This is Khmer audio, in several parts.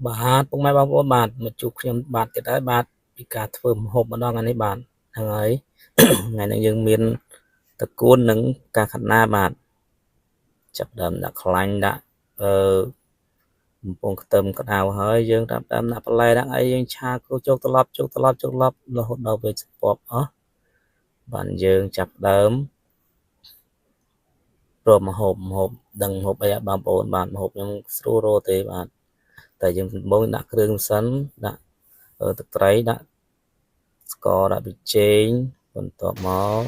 បាទពុកម៉ែបងប្អូនបាទមកជួបខ្ញុំបាទទៀតហើយបាទពីការធ្វើម្ហូបម្ដងថ្ងៃនេះបាទហ្នឹងហើយថ្ងៃនេះយើងមានតកួននិងការខាត់ណាបាទចាប់ដើមដាក់ខ្លាញ់ដាក់បំពងខ្ទឹមក្តៅហើយយើងដាក់ដើមដាក់បន្លែដាក់អីយើងឆាគោជោគត្រឡប់រហូតដល់ពេលស្ពប់អស់បាទយើងចាប់ដើមព្រមម្ហូបដឹងម្ហូបអីបងប្អូនបាទម្ហូបខ្ញុំស្រួលរោទេបាទតែយើងដំបូងដាក់គ្រឿងសិនដាក់ទឹកត្រីដាក់ស្ករដាក់ប៊ីចេងបន្ទាប់មក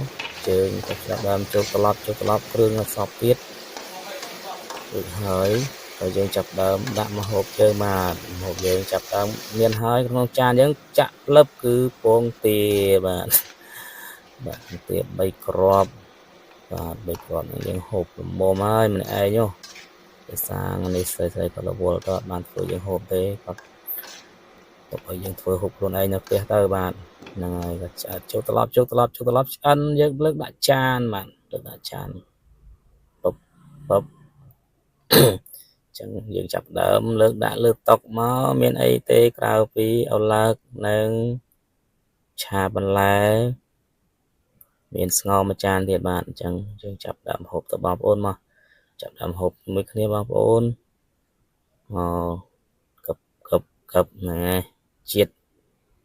យើងក៏ចាប់ដើមចូលត្រឡប់គ្រឿងឲ្យសព្វទៀតរួចហើយយើងចាប់ដើមដាក់ម្ហូបយើងបាទម្ហូបយើងចាប់ដើមមានហើយក្នុងចានយើងចាក់លឹបគឺពងទាបាទដាក់ទា3គ្រាប់បាទ3គ្រាប់នេះយើងហូបល្មមហើយម្នាក់ឯងភាសានេះស្រីក៏រវល់ក៏បានធ្វើយើងហូបទេគាត់ទុកឲ្យយើងធ្វើហូបខ្លួនឯងនៅផ្ទះទៅបាទហ្នឹងហើយក៏ឆ្អិនចូលត្រឡប់ឆ្អិនយើងលើកដាក់ចានបាទលើកដាក់ចានពឹបចឹងយើងចាប់ដើមលើកដាក់លើតុមកមានអីទេក្រៅពីឪឡឹកនិងឆាបន្លែមានស្ងោរមួយចានទៀតបាទអញ្ចឹងយើងចាប់ដើមហូបទៅបងប្អូនមកចាប់ដើមហូបជាមួយគ្នាបងប្អូនមកកឹបហ្នឹងហើយជាតិ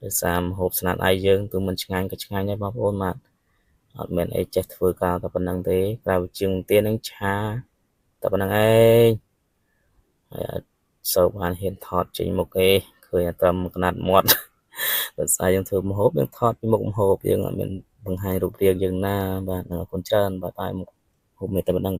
ដោយសារហូបស្នាដៃយើងគឺមិនឆ្ងាញ់ក៏ឆ្ងាញ់ដែរបងប្អូនបាទអត់មានអីចេះធ្វើការតែប៉ុណ្្នឹងទេក្រៅជាងទៀននឹងឆាតែប៉ុណ្្នឹងឯងហើយអត់សូវបានហ៊ានថតចេញមុខទេឃើញតែកណាត់មាត់ដោយសារយើងធ្វើម្ហូបយើងថតពីមុខម្ហូបយើងអត់មានបង្ហាញរូបរាងយើងណាបាទអរគុណច្រើនបាទបាយមុខហូបមានតែប៉ុណ្្នឹង